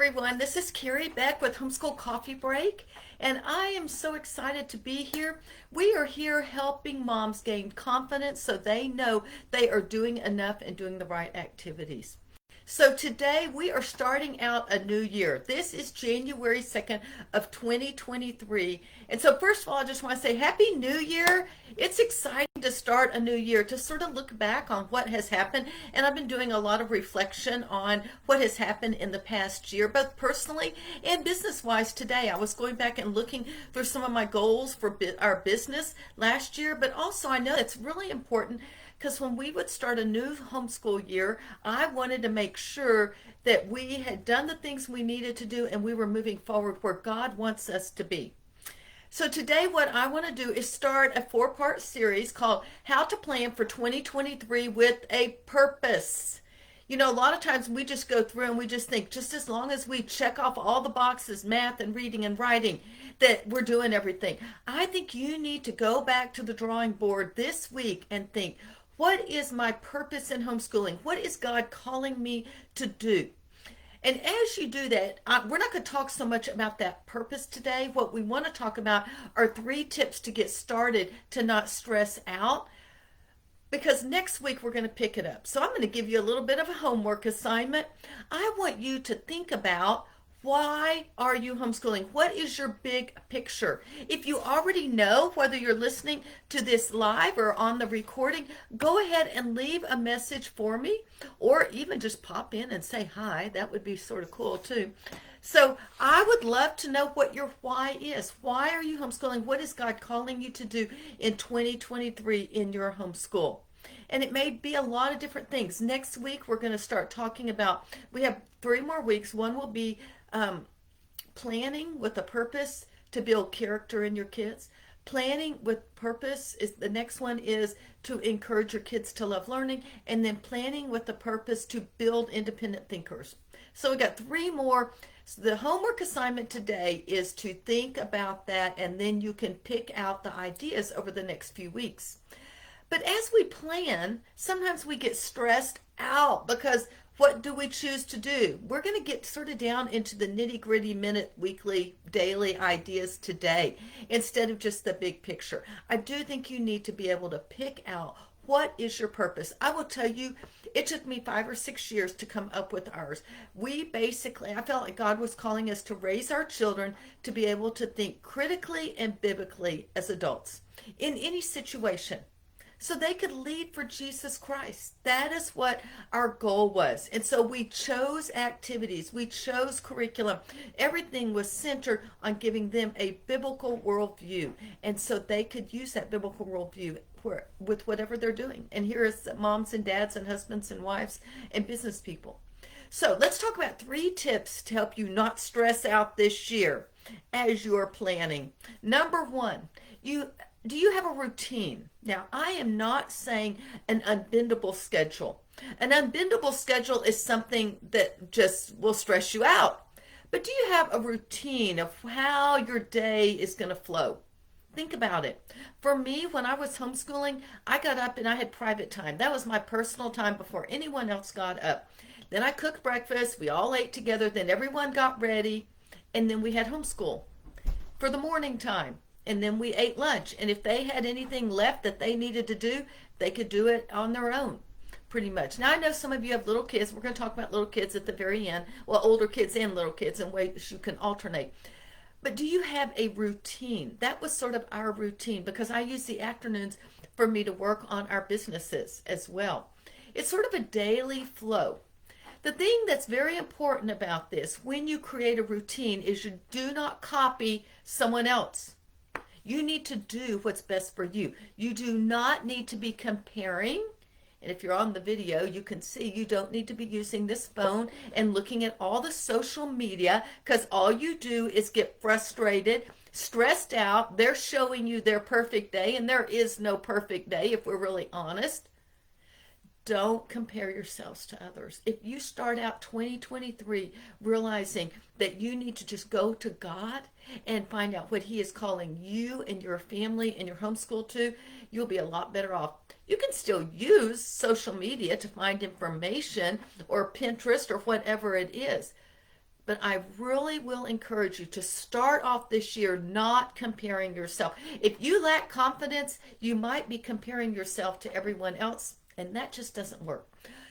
everyone. This is Carrie back with Homeschool Coffee Break, and I am so excited to be here. We are here helping moms gain confidence so they know they are doing enough and doing the right activities. So today we are starting out a new year. This is January 2nd of 2023. And so first of all, I just want to say Happy New Year. It's exciting to start a new year, to sort of look back on what has happened. And I've been doing a lot of reflection on what has happened in the past year, both personally and business-wise today. I was going back and looking through some of my goals for our business last year, but also I know it's really important because when we would start a new homeschool year, I wanted to make sure that we had done the things we needed to do and we were moving forward where God wants us to be. So today what I want to do is start a 4-part series called How to Plan for 2023 with a Purpose. You know, a lot of times we just go through and we just think just as long as we check off all the boxes, math and reading and writing, that we're doing everything. I think you need to go back to the drawing board this week and think, what is my purpose in homeschooling? What is God calling me to do? And as you do that, we're not going to talk so much about that purpose today. What we want to talk about are 3 tips to get started to not stress out, because next week we're going to pick it up. So I'm going to give you a little bit of a homework assignment. I want you to think about, why are you homeschooling? What is your big picture? If you already know, whether you're listening to this live or on the recording, go ahead and leave a message for me, or even just pop in and say hi. That would be sort of cool too. So I would love to know what your why is. Why are you homeschooling? What is God calling you to do in 2023 in your homeschool? And it may be a lot of different things. Next week, we're going to start talking about, we have 3 more weeks. One will be planning with a purpose to build character in your kids. Planning with purpose is the next one, is to encourage your kids to love learning, and then planning with a purpose to build independent thinkers. So we got 3 more. So the homework assignment today is to think about that, and then you can pick out the ideas over the next few weeks. But as we plan, sometimes we get stressed out because what do we choose to do? We're going to get sort of down into the nitty-gritty minute, weekly, daily ideas today instead of just the big picture. I do think you need to be able to pick out, what is your purpose? I will tell you, it took me 5 or 6 years to come up with ours. I felt like God was calling us to raise our children to be able to think critically and biblically as adults in any situation, so they could lead for Jesus Christ. That is what our goal was. And so we chose activities, we chose curriculum. Everything was centered on giving them a biblical worldview. And so they could use that biblical worldview with whatever they're doing. And here is moms and dads and husbands and wives and business people. So let's talk about 3 tips to help you not stress out this year as you're planning. Number 1, do you have a routine? Now, I am not saying an unbendable schedule. An unbendable schedule is something that just will stress you out. But do you have a routine of how your day is going to flow? Think about it. For me, when I was homeschooling, I got up and I had private time. That was my personal time before anyone else got up. Then I cooked breakfast. We all ate together. Then everyone got ready. And then we had homeschool for the morning time. And then we ate lunch. And if they had anything left that they needed to do, they could do it on their own, pretty much. Now, I know some of you have little kids. We're going to talk about little kids at the very end. Well, older kids and little kids, in ways you can alternate. But do you have a routine? That was sort of our routine, because I use the afternoons for me to work on our businesses as well. It's sort of a daily flow. The thing that's very important about this, when you create a routine, is you do not copy someone else. You need to do what's best for you. You do not need to be comparing. And if you're on the video, you can see you don't need to be using this phone and looking at all the social media, because all you do is get frustrated, stressed out. They're showing you their perfect day, and there is no perfect day if we're really honest. Don't compare yourselves to others. If you start out 2023 realizing that you need to just go to God and find out what He is calling you and your family and your homeschool to, you'll be a lot better off. You can still use social media to find information, or Pinterest, or whatever it is. But I really will encourage you to start off this year not comparing yourself. If you lack confidence, you might be comparing yourself to everyone else, and that just doesn't work.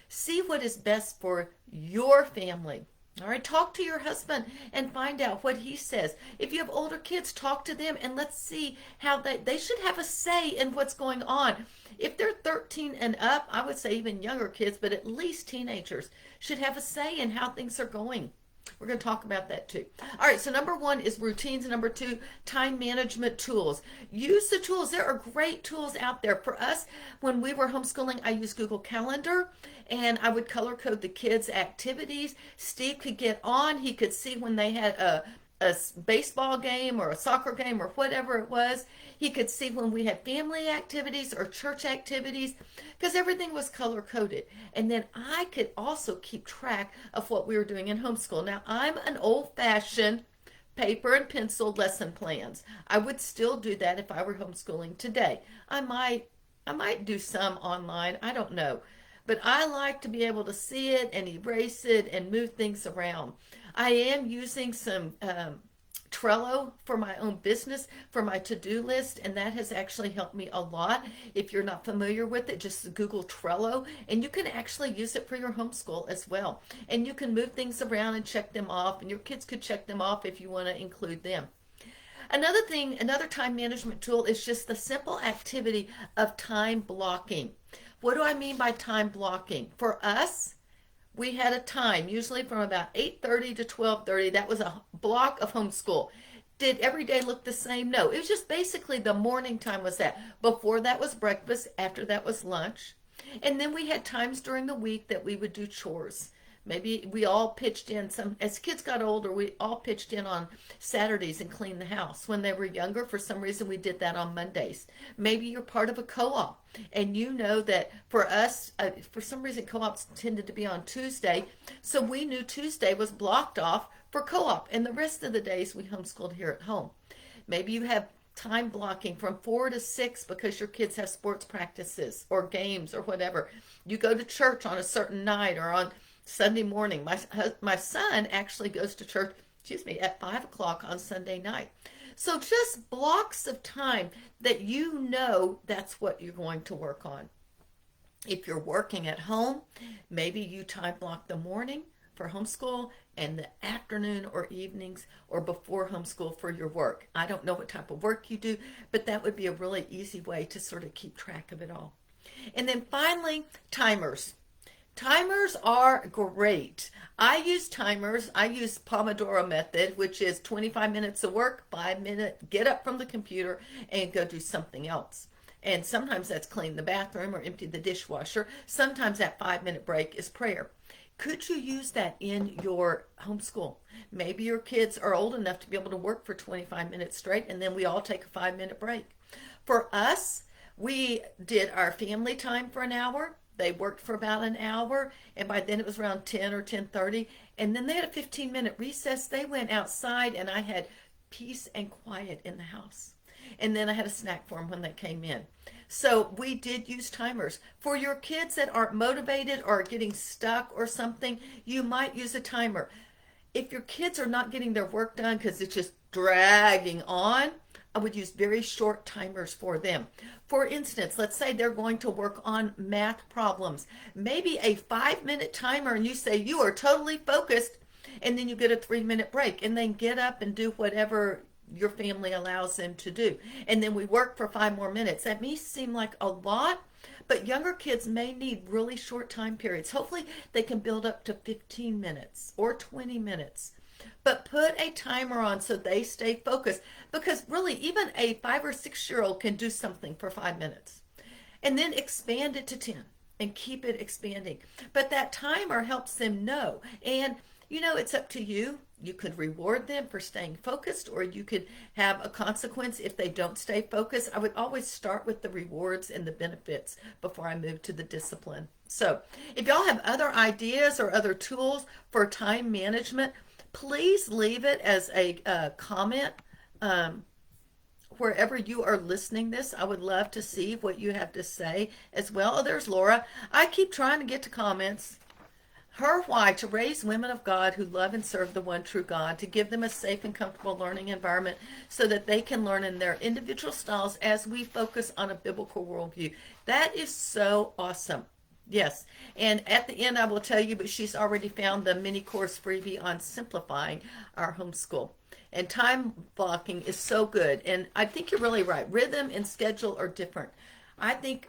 See what is best for your family. All right, talk to your husband and find out what he says. If you have older kids, talk to them and let's see how they should have a say in what's going on. If they're 13 and up, I would say even younger kids, but at least teenagers should have a say in how things are going. We're going to talk about that too. All right, so number one is routines. Number two, time management tools. Use the tools. There are great tools out there. For us, when we were homeschooling, I used Google Calendar and I would color code the kids' activities. Steve could get on. He could see when they had a baseball game or a soccer game or whatever it was. He could see when we had family activities or church activities because everything was color coded. And then I could also keep track of what we were doing in homeschool. Now, I'm an old-fashioned paper and pencil lesson plans. I would still do that if I were homeschooling today. I might do some online. I don't know. But I like to be able to see it and erase it and move things around. I am using some Trello for my own business, for my to-do list, and that has actually helped me a lot. If you're not familiar with it, just Google Trello, and you can actually use it for your homeschool as well. And you can move things around and check them off, and your kids could check them off if you want to include them. Another thing, another time management tool is just the simple activity of time blocking. What do I mean by time blocking? For us, we had a time, usually from about 8:30 to 12:30. That was a block of homeschool. Did every day look the same? No. It was just basically the morning time was that. Before that was breakfast. After that was lunch. And then we had times during the week that we would do chores. Maybe we all pitched in some, as kids got older, we all pitched in on Saturdays and cleaned the house. When they were younger, for some reason, we did that on Mondays. Maybe you're part of a co-op and you know that for us, for some reason, co-ops tended to be on Tuesday. So we knew Tuesday was blocked off for co-op and the rest of the days we homeschooled here at home. Maybe you have time blocking from 4 to 6 because your kids have sports practices or games or whatever. You go to church on a certain night or on Sunday morning. My son actually goes to church, at 5 o'clock on Sunday night. So just blocks of time that you know that's what you're going to work on. If you're working at home, maybe you time block the morning for homeschool and the afternoon or evenings or before homeschool for your work. I don't know what type of work you do, but that would be a really easy way to sort of keep track of it all. And then finally, timers. Timers are great. I use timers. I use Pomodoro method, which is 25 minutes of work, 5 minutes, get up from the computer and go do something else. And sometimes that's clean the bathroom or empty the dishwasher. Sometimes that 5-minute break is prayer. Could you use that in your homeschool? Maybe your kids are old enough to be able to work for 25 minutes straight and then we all take a 5-minute break. For us, we did our family time for an hour. They worked for about an hour, and by then it was around 10 or 10:30, and then they had a 15-minute recess. They went outside, and I had peace and quiet in the house. And then I had a snack for them when they came in. So we did use timers. For your kids that aren't motivated or getting stuck or something, you might use a timer. If your kids are not getting their work done because it's just dragging on, I would use very short timers for them. For instance, let's say they're going to work on math problems. Maybe a 5-minute timer and you say you are totally focused and then you get a 3-minute break and then get up and do whatever your family allows them to do. And then we work for 5 more minutes. That may seem like a lot, but younger kids may need really short time periods. Hopefully they can build up to 15 minutes or 20 minutes. But put a timer on so they stay focused because really even a 5 or 6-year-old can do something for 5 minutes and then expand it to 10 and keep it expanding. But that timer helps them know. And it's up to you. You could reward them for staying focused or you could have a consequence if they don't stay focused. I would always start with the rewards and the benefits before I move to the discipline. So if y'all have other ideas or other tools for time management, please leave it as a comment wherever you are listening this. I would love to see what you have to say as well. Oh, there's Laura. I keep trying to get to comments. Her why: to raise women of God who love and serve the one true God, to give them a safe and comfortable learning environment so that they can learn in their individual styles as we focus on a biblical worldview. That is so awesome. Yes. And at the end, I will tell you, but she's already found the mini course freebie on simplifying our homeschool. And time blocking is so good. And I think you're really right. Rhythm and schedule are different. I think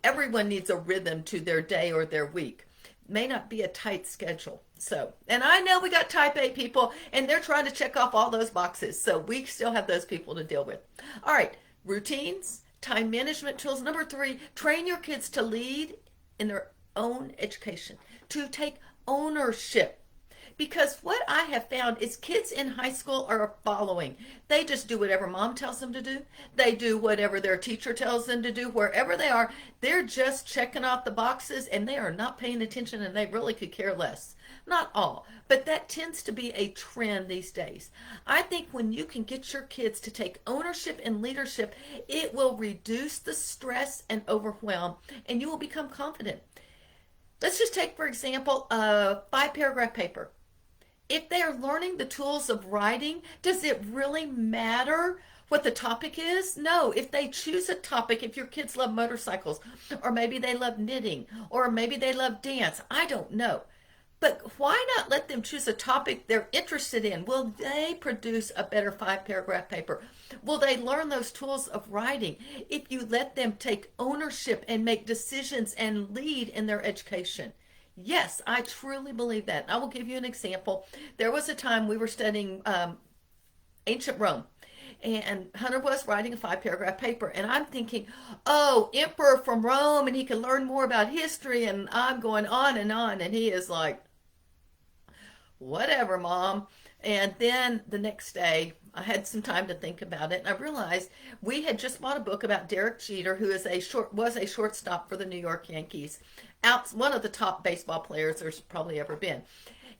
everyone needs a rhythm to their day or their week. It may not be a tight schedule. So, and I know we got type A people and they're trying to check off all those boxes. So we still have those people to deal with. All right, routines, time management tools. Number 3, train your kids to lead in their own education, to take ownership. Because what I have found is kids in high school are following. They just do whatever mom tells them to do. They do whatever their teacher tells them to do. Wherever they are, they're just checking off the boxes and they are not paying attention, and they really could care less. Not all, but that tends to be a trend these days. I think when you can get your kids to take ownership and leadership, it will reduce the stress and overwhelm, and you will become confident. Let's just take, for example, a 5-paragraph paper. If they are learning the tools of writing, does it really matter what the topic is? No. If they choose a topic, if your kids love motorcycles, or maybe they love knitting, or maybe they love dance, I don't know. But why not let them choose a topic they're interested in? Will they produce a better 5-paragraph paper? Will they learn those tools of writing? If you let them take ownership and make decisions and lead in their education. Yes, I truly believe that. I will give you an example. There was a time we were studying ancient Rome, and Hunter was writing a 5-paragraph paper, and I'm thinking, oh, emperor from Rome, and he can learn more about history, and I'm going on, and he is like, whatever, mom. And then the next day, I had some time to think about it, and I realized we had just bought a book about Derek Jeter, who was a shortstop for the New York Yankees, one of the top baseball players there's probably ever been.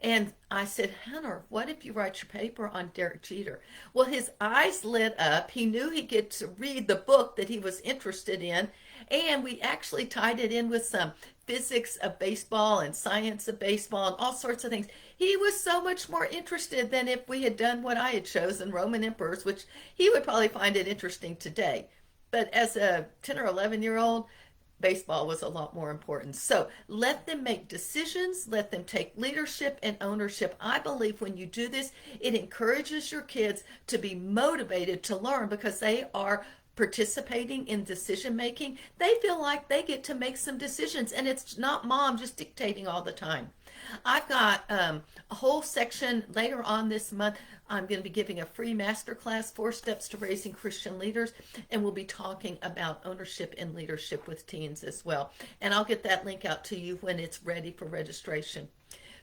And I said, Hunter, what if you write your paper on Derek Jeter? Well, his eyes lit up. He knew he'd get to read the book that he was interested in. And we actually tied it in with some physics of baseball and science of baseball and all sorts of things. He was so much more interested than if we had done what I had chosen, Roman emperors, which he would probably find it interesting today. But as a 10 or 11-year-old, baseball was a lot more important. So let them make decisions, let them take leadership and ownership. I believe when you do this, it encourages your kids to be motivated to learn because they are participating in decision making. They feel like they get to make some decisions, and it's not mom just dictating all the time. I've got a whole section later on this month. I'm going to be giving a free masterclass, 4 Steps to Raising Christian Leaders, and we'll be talking about ownership and leadership with teens as well. And I'll get that link out to you when it's ready for registration.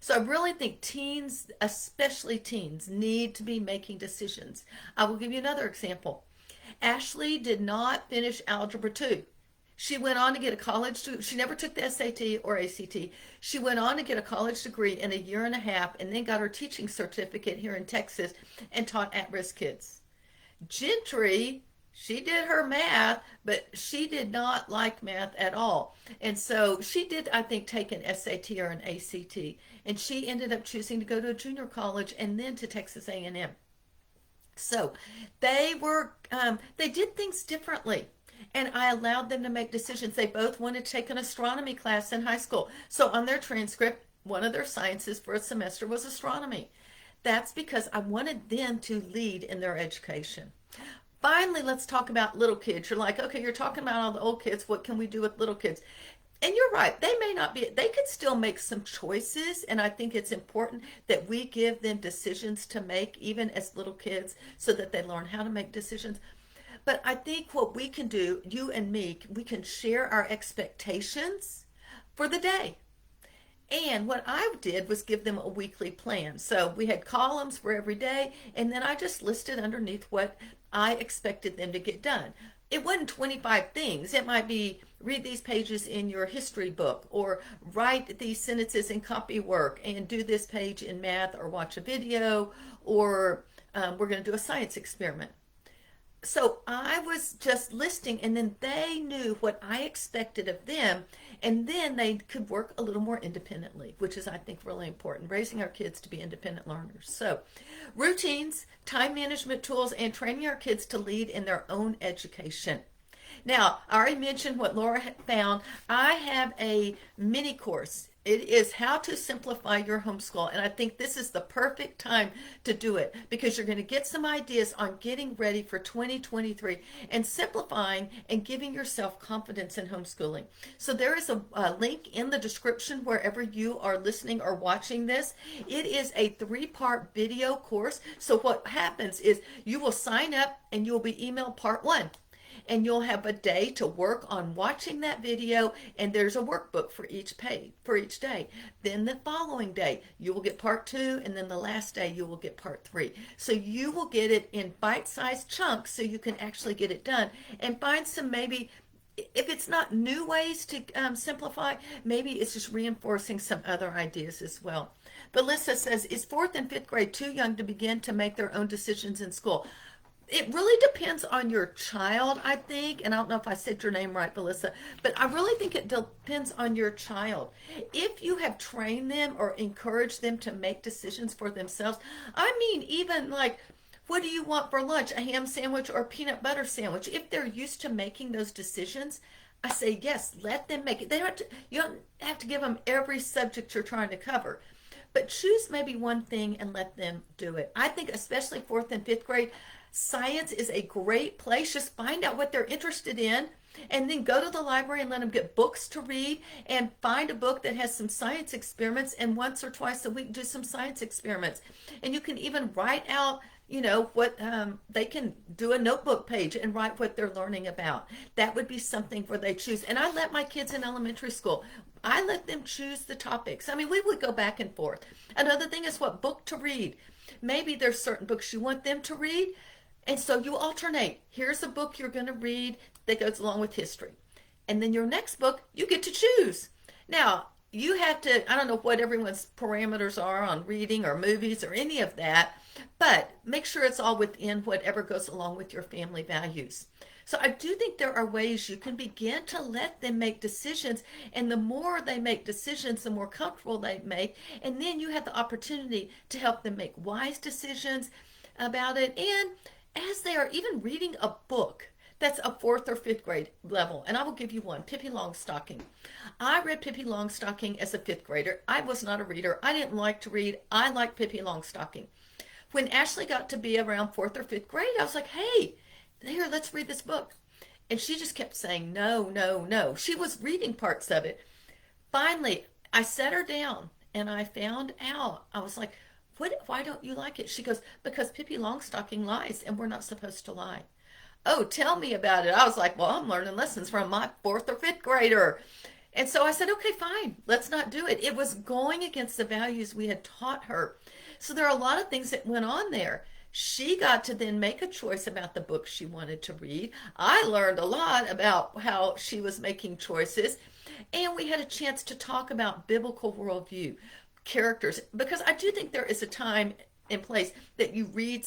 So I really think teens, especially teens, need to be making decisions. I will give you another example. Ashley did not finish Algebra 2. She went on to get a college degree. She never took the SAT or ACT. She went on to get a college degree in a year and a half and then got her teaching certificate here in Texas and taught at-risk kids. Gentry, she did her math, but she did not like math at all. And so she did, I think, take an SAT or an ACT. And she ended up choosing to go to a junior college and then to Texas A&M. So they did things differently. And I allowed them to make decisions. They both wanted to take an astronomy class in high school. So on their transcript, one of their sciences for a semester was astronomy. That's because I wanted them to lead in their education. Finally, let's talk about little kids. You're like, okay, you're talking about all the old kids. What can we do with little kids? And you're right. They could still make some choices. And I think it's important that we give them decisions to make, even as little kids, so that they learn how to make decisions. But I think what we can do, you and me, we can share our expectations for the day. And what I did was give them a weekly plan. So we had columns for every day, and then I just listed underneath what I expected them to get done. It wasn't 25 things. It might be read these pages in your history book, or write these sentences in copy work, and do this page in math, or watch a video, or we're going to do a science experiment. So I was just listening, and then they knew what I expected of them, and then they could work a little more independently, which is, I think, really important, raising our kids to be independent learners. So routines, time management tools, and training our kids to lead in their own education. Now, I already mentioned what Laura had found. I have a mini course. It is How to Simplify Your Homeschool. And I think this is the perfect time to do it because you're going to get some ideas on getting ready for 2023 and simplifying and giving yourself confidence in homeschooling. So there is a link in the description wherever you are listening or watching this. It is a 3-part video course. So what happens is you will sign up and you'll be emailed part 1, and you'll have a day to work on watching that video, and there's a workbook for each page for each day. Then the following day you will get part 2, and then the last day you will get part 3. So you will get it in bite-sized chunks so you can actually get it done and find some, maybe if it's not new ways to simplify, maybe it's just reinforcing some other ideas as well. But Lisa says, is 4th and 5th grade too young to begin to make their own decisions in school? It really depends on your child, I think. And I don't know if I said your name right, Melissa, but I really think it depends on your child. If you have trained them or encouraged them to make decisions for themselves, I mean, even like, what do you want for lunch? A ham sandwich or a peanut butter sandwich? If they're used to making those decisions, I say yes, let them make it. They don't have to, you don't have to give them every subject you're trying to cover, but choose maybe one thing and let them do it. I think especially 4th and 5th grade, science is a great place. Just find out what they're interested in and then go to the library and let them get books to read and find a book that has some science experiments, and once or twice a week do some science experiments. And you can even write out, what they can do a notebook page and write what they're learning about. That would be something where they choose. And I let my kids in elementary school, I let them choose the topics. I mean, we would go back and forth. Another thing is what book to read. Maybe there's certain books you want them to read, and so you alternate. Here's a book you're going to read that goes along with history. And then your next book, you get to choose. Now, you have to, I don't know what everyone's parameters are on reading or movies or any of that, but make sure it's all within whatever goes along with your family values. So I do think there are ways you can begin to let them make decisions, and the more they make decisions, the more comfortable they make, and then you have the opportunity to help them make wise decisions about it. And as they are even reading a book that's a 4th or 5th grade level, and I will give you one, Pippi Longstocking. I read Pippi Longstocking as a 5th grader. I was not a reader. I didn't like to read. I liked Pippi Longstocking. When Ashley got to be around 4th or 5th grade, I was like, hey, here, let's read this book. And she just kept saying, no, no, no. She was reading parts of it. Finally, I sat her down and I found out. I was like, why don't you like it? She goes, because Pippi Longstocking lies and we're not supposed to lie. Oh, tell me about it. I was like, well, I'm learning lessons from my 4th or 5th grader. And so I said, okay, fine, let's not do it. It was going against the values we had taught her. So there are a lot of things that went on there. She got to then make a choice about the book she wanted to read. I learned a lot about how she was making choices. And we had a chance to talk about biblical worldview, characters, because I do think there is a time and place that you read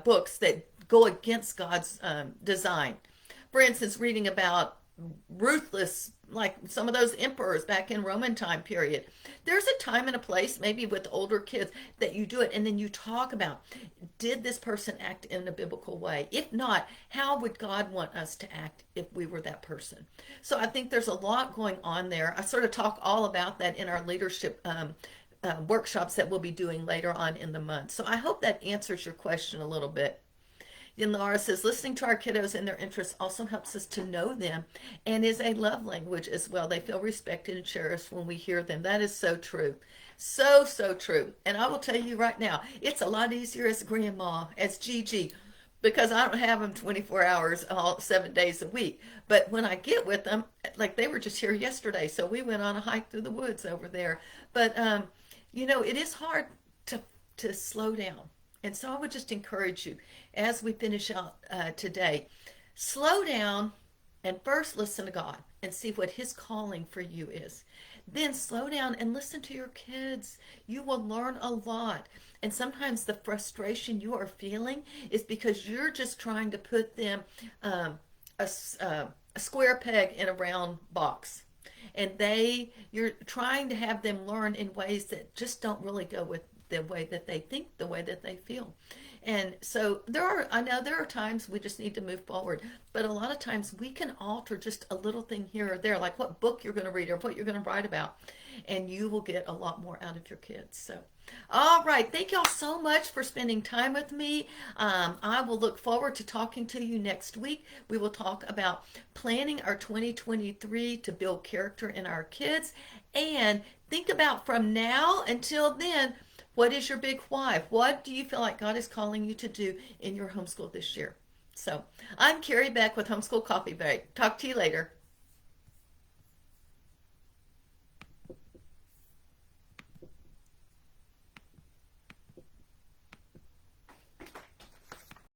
books that go against God's design. For instance, reading about ruthless, like some of those emperors back in Roman time period. There's a time and a place, maybe with older kids, that you do it, and then you talk about, did this person act in a biblical way? If not, how would God want us to act if we were that person? So I think there's a lot going on there. I sort of talk all about that in our leadership workshops that we'll be doing later on in the month. So I hope that answers your question a little bit. Then Laura says, listening to our kiddos and their interests also helps us to know them and is a love language as well. They feel respected and cherished when we hear them. That is so true. So, so true. And I will tell you right now, it's a lot easier as a grandma, as Gigi, because I don't have them 24 hours, all 7 days a week. But when I get with them, like they were just here yesterday, so we went on a hike through the woods over there. But, it is hard to slow down. And so I would just encourage you, as we finish out today, slow down and first listen to God. and see what his calling for you is. Then slow down and listen to your kids. You will learn a lot. And sometimes the frustration you are feeling is because you're just trying to put them a square peg in a round box. And you're trying to have them learn in ways that just don't really go with the way that they think, the way that they feel. And so I know there are times we just need to move forward, but a lot of times we can alter just a little thing here or there, like what book you're going to read or what you're going to write about, and you will get a lot more out of your kids. So, all right. Thank y'all so much for spending time with me. I will look forward to talking to you next week. We will talk about planning our 2023 to build character in our kids, and think about from now until then, what is your big why? What do you feel like God is calling you to do in your homeschool this year? So I'm Carrie Beck with Homeschool Coffee Break. Talk to you later.